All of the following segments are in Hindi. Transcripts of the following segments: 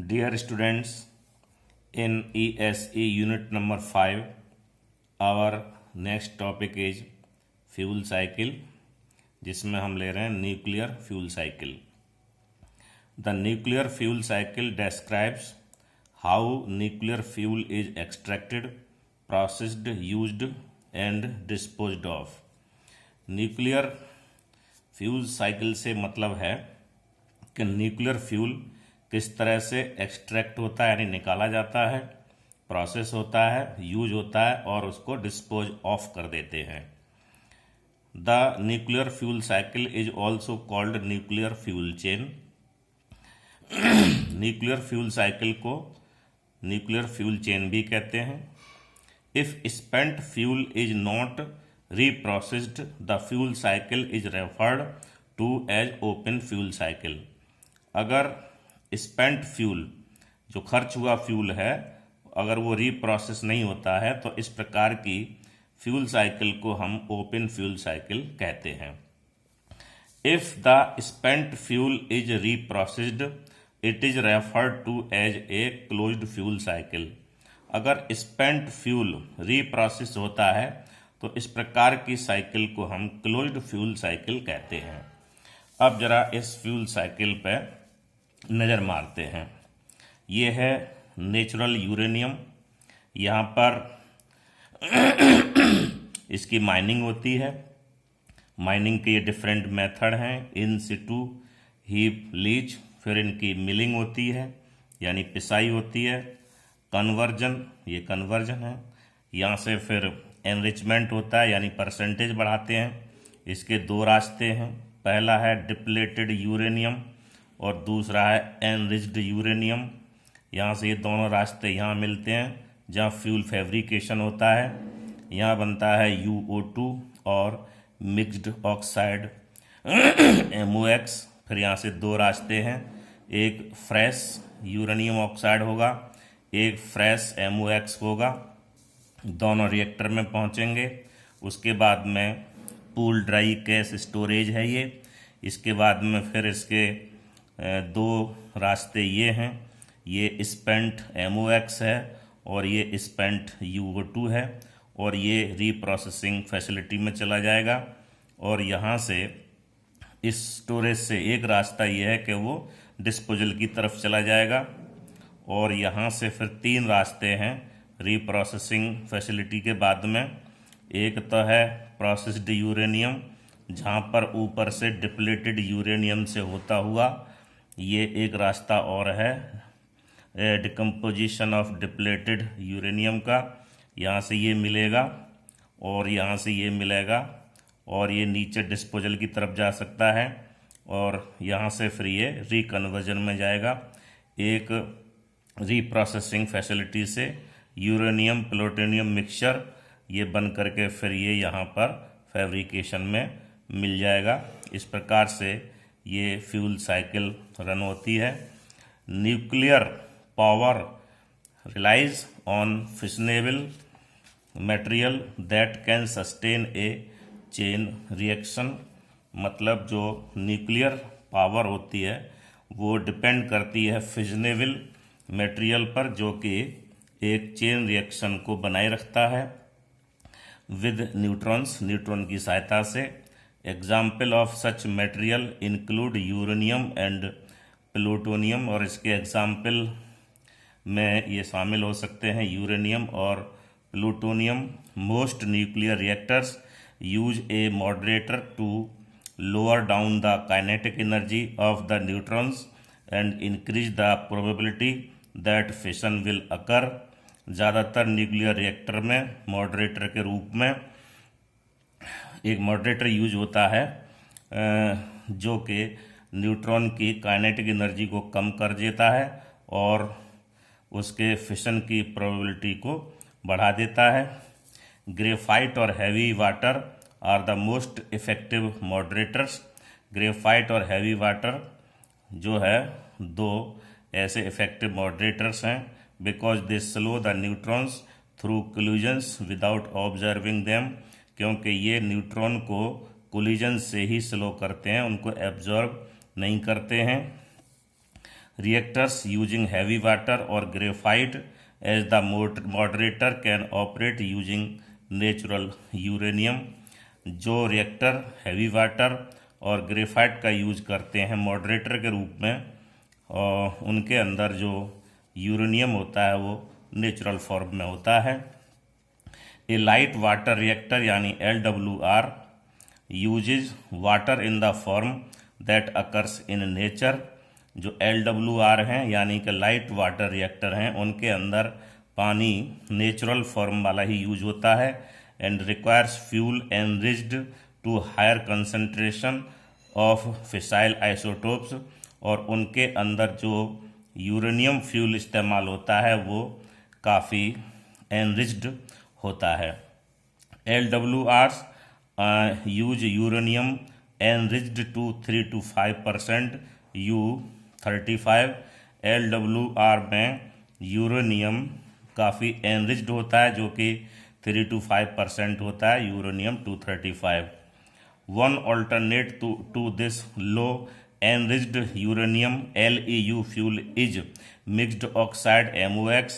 Dear students, in ESE unit number 5, our next topic is fuel cycle, जिसमें हम ले रहे हैं nuclear fuel cycle. The nuclear fuel cycle describes how nuclear fuel is extracted, processed, used and disposed of. Nuclear fuel cycle से मतलब है कि न्यूक्लियर फ्यूल किस तरह से एक्सट्रैक्ट होता है यानी निकाला जाता है, प्रोसेस होता है, यूज होता है और उसको डिस्पोज ऑफ कर देते हैं. The nuclear fuel cycle is also called nuclear fuel chain. Nuclear fuel cycle को न्यूक्लियर फ्यूल चेन भी कहते हैं. If spent fuel is not reprocessed, the fuel cycle is referred to as open fuel cycle. अगर स्पेंट फ्यूल जो खर्च हुआ फ्यूल है अगर वो रीप्रोसेस नहीं होता है तो इस प्रकार की फ्यूल साइकिल को हम ओपन फ्यूल साइकिल कहते हैं. If the spent fuel is reprocessed it is referred to as a closed fuel cycle. अगर स्पेंट फ्यूल रीप्रोसेस होता है तो इस प्रकार की साइकिल को हम क्लोज्ड फ्यूल साइकिल कहते हैं. अब जरा इस फ्यूल साइकिल पे नज़र मारते हैं. ये है नेचुरल यूरेनियम. यहाँ पर इसकी माइनिंग होती है. माइनिंग के ये डिफरेंट मेथड हैं, इन सिटू, हीप, लीच. फिर इनकी मिलिंग होती है यानी पिसाई होती है. कन्वर्जन, ये कन्वर्जन है. यहाँ से फिर एनरिचमेंट होता है यानी परसेंटेज बढ़ाते हैं. इसके दो रास्ते हैं. पहला है डिप्लेटेड यूरेनियम और दूसरा है एनरिच्ड यूरेनियम. यहाँ से ये दोनों रास्ते यहाँ मिलते हैं जहाँ फ्यूल फैब्रिकेशन होता है. यहाँ बनता है UO2 और मिक्स्ड ऑक्साइड MOX. फिर यहाँ से दो रास्ते हैं, एक फ्रेश यूरेनियम ऑक्साइड होगा, एक फ्रेश MOX होगा. दोनों रिएक्टर में पहुंचेंगे. उसके बाद में पूल ड्राई गैस स्टोरेज है ये. इसके बाद में फिर इसके दो रास्ते ये हैं, ये स्पेंट MOX है और ये स्पेंट UO2 है और ये रीप्रोसेसिंग फैसिलिटी में चला जाएगा. और यहाँ से इस स्टोरेज से एक रास्ता ये है कि वो डिस्पोजल की तरफ चला जाएगा. और यहाँ से फिर तीन रास्ते हैं रीप्रोसेसिंग फैसिलिटी के बाद में. एक तो है प्रोसेस्ड यूरेनियम जहाँ पर ऊपर से डिप्लेटेड यूरेनियम से होता हुआ ये एक रास्ता और है डिकम्पोजिशन ऑफ डिप्लेटेड यूरेनियम का. यहाँ से ये मिलेगा और यहाँ से ये मिलेगा और ये नीचे डिस्पोजल की तरफ जा सकता है और यहाँ से फिर ये रिकन्वर्जन में जाएगा एक रीप्रोसेसिंग फैसिलिटी से. यूरेनियम प्लूटोनियम मिक्सचर ये बन करके फिर ये यहाँ पर फैब्रिकेशन में मिल जाएगा. इस प्रकार से ये फ्यूल साइकिल रन होती है. Nuclear power relies on fissionable material that can sustain a chain reaction. मतलब जो न्यूक्लियर पावर होती है वो डिपेंड करती है फिशनेबल मटेरियल पर जो कि एक चेन रिएक्शन को बनाए रखता है विद न्यूट्रॉन्स, न्यूट्रॉन की सहायता से. Example of such material include uranium and plutonium. और इसके एग्जाम्पल में ये शामिल हो सकते हैं यूरेनियम और plutonium. Most nuclear reactors use a moderator to lower down the kinetic energy of the neutrons and increase the probability that fission will occur. ज़्यादातर न्यूक्लियर रिएक्टर में मॉडरेटर के रूप में एक मॉडरेटर यूज होता है जो कि न्यूट्रॉन की काइनेटिक एनर्जी को कम कर देता है और उसके फिशन की प्रोबेबिलिटी को बढ़ा देता है. ग्रेफाइट और heavy water are the most effective moderators. Graphite और हैवी वाटर जो है दो ऐसे इफेक्टिव मॉडरेटर्स हैं because they slow the neutrons through collisions without observing them. क्योंकि ये न्यूट्रॉन को कोलिजन से ही स्लो करते हैं, उनको एब्जॉर्ब नहीं करते हैं. reactors using heavy water or graphite as the moderator can operate using natural uranium। जो रिएक्टर हैवी वाटर और ग्रेफाइट का यूज करते हैं मॉडरेटर के रूप में, और उनके अंदर जो यूरेनियम होता है वो नेचुरल फॉर्म में होता है। ए लाइट वाटर रिएक्टर यानी LWR uses water in the form that occurs in nature. जो LWR हैं यानी कि लाइट वाटर रिएक्टर हैं, उनके अंदर पानी नेचुरल फॉर्म वाला ही यूज होता है। And requires fuel enriched to higher concentration of fissile isotopes, और उनके अंदर जो यूरेनियम फ्यूल इस्तेमाल होता है वो काफ़ी एनरिच्ड होता है। LWRs use uranium enriched to 3 to 5% U-35। LWR में यूरेनियम काफ़ी एनरिच्ड होता है, जो कि 3 to 5% होता है, uranium 235। One alternate to this low enriched uranium LEU fuel is mixed oxide MOX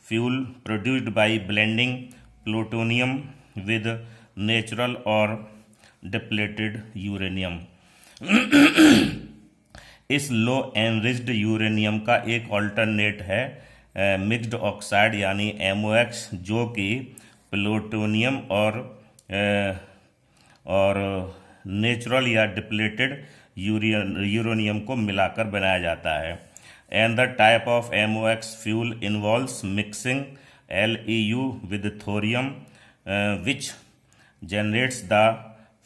fuel produced by blending plutonium with natural or depleted uranium। इस लो एनरिच्ड यूरेनियम का एक ऑल्टरनेट है मिक्स्ड ऑक्साइड यानी MOX, जो कि प्लूटोनियम और नेचुरल या डिप्लेटेड यूरेनियम को मिलाकर बनाया जाता है। And the type of MOX fuel involves mixing LEU with thorium which generates the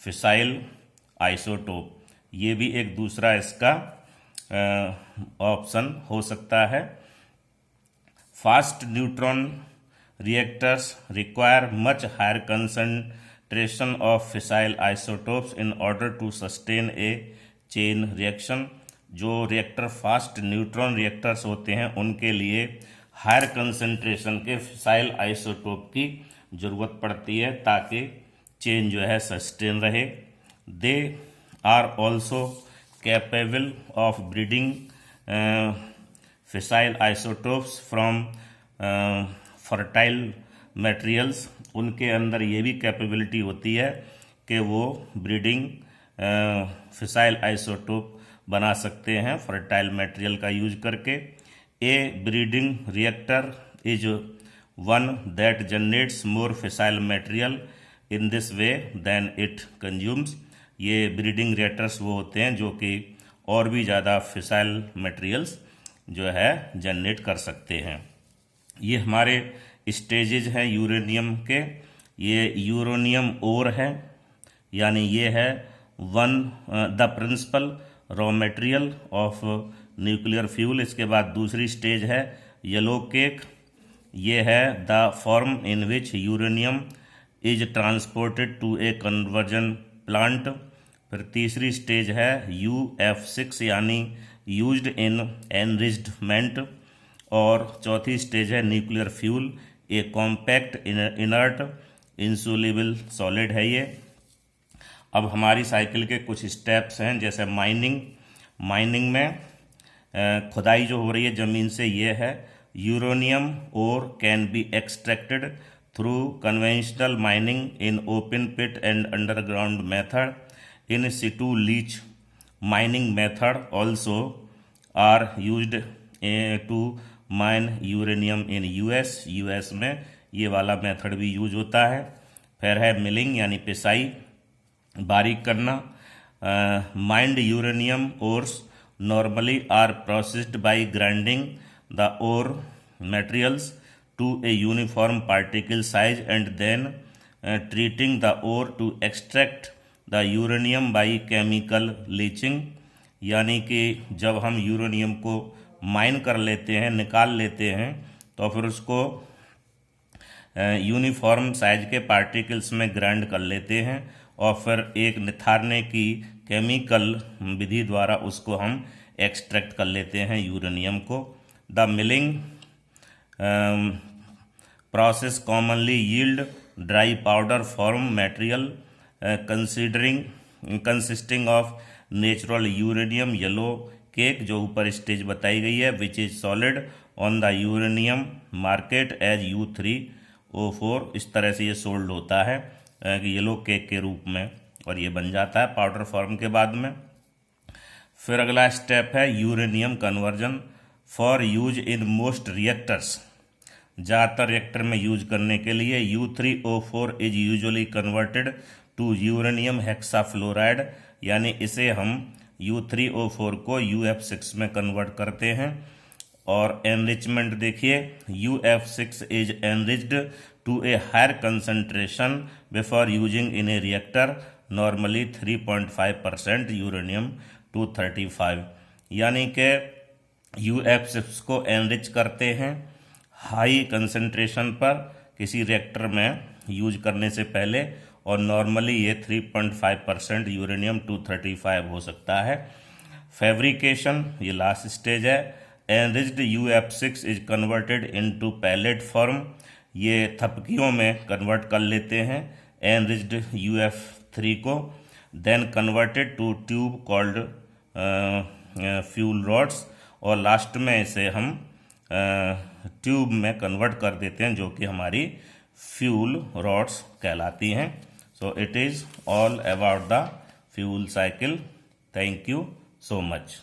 fissile isotope. ये भी एक दूसरा इसका ऑप्शन हो सकता है। Fast neutron reactors require much higher concentration of fissile isotopes in order to sustain a chain reaction. जो रिएक्टर फास्ट न्यूट्रॉन रिएक्टर्स होते हैं उनके लिए हायर कंसंट्रेशन के फिसाइल आइसोटोप की ज़रूरत पड़ती है ताकि चेन जो है सस्टेन रहे। They are also capable of breeding fissile isotopes from fertile materials. उनके अंदर ये भी कैपेबिलिटी होती है कि वो ब्रीडिंग फिसाइल आइसोटोप बना सकते हैं फर्टाइल मटेरियल का यूज करके। A breeding reactor is one that generates more fissile material in this way than it consumes. ये ब्रीडिंग रिएक्टर्स वो होते हैं जो कि और भी ज़्यादा फिसाइल मटेरियल्स जो है जनरेट कर सकते हैं। ये हमारे स्टेजेज हैं यूरेनियम के। ये यूरेनियम ओर है, यानी ये है the principal raw material of nuclear fuel. इसके बाद दूसरी स्टेज है येलो केक। ये है the form in which uranium is transported to a conversion plant. फिर तीसरी स्टेज है UF6 यानी यूज्ड इन एनरिचमेंट। और चौथी स्टेज है न्यूक्लियर फ्यूल, ए कॉम्पैक्ट इनर्ट इंसोल्यूबल सॉलिड है ये। अब हमारी साइकिल के कुछ स्टेप्स हैं, जैसे माइनिंग में खुदाई जो हो रही है ज़मीन से, ये है uranium ore can be extracted through conventional mining in open pit and underground method. In situ leach mining method also are used to mine uranium in US में ये वाला मेथड भी यूज होता है। फिर है मिलिंग यानी पिसाई, बारीक करना। Mined uranium ores normally are processed by grinding the ore materials to a uniform particle size and then treating the ore to extract the uranium by chemical leaching. यानी कि जब हम यूरेनियम को माइन कर लेते हैं, निकाल लेते हैं, तो फिर उसको यूनिफॉर्म साइज के पार्टिकल्स में ग्राइंड कर लेते हैं और फिर एक निथारने की केमिकल विधि द्वारा उसको हम एक्सट्रैक्ट कर लेते हैं यूरेनियम को। The milling process commonly yield dry powder form material consisting of natural uranium, yellow cake जो ऊपर स्टेज बताई गई है, which is sold on the uranium market as U3O4। इस तरह से ये सोल्ड होता है येलो केक के रूप में, और ये बन जाता है पाउडर फॉर्म के बाद में। फिर अगला स्टेप है uranium conversion for use in most reactors. ज़्यादातर रिएक्टर में यूज करने के लिए U3O4 is usually converted to uranium hexafluoride, यानी इसे हम U3O4 को UF6 में कन्वर्ट करते हैं। और एनरिचमेंट देखिए, UF6 is enriched to a higher concentration before using in a reactor, normally 3.5% uranium 235, यानी कि UF6 को एनरिच करते हैं हाई कंसंट्रेशन पर किसी रिएक्टर में यूज करने से पहले, और नॉर्मली ये 3.5% यूरेनियम 235 हो सकता है। फैब्रिकेशन ये लास्ट स्टेज है। Enriched UF6 is converted into pellet form, ये थपकियों में कन्वर्ट कर लेते हैं एनरिच्ड UF3 को, then converted to tube called fuel rods, और लास्ट में इसे हम ट्यूब में कन्वर्ट कर देते हैं जो कि हमारी फ्यूल रॉड्स कहलाती हैं। So it is all about the fuel cycle. Thank you so much.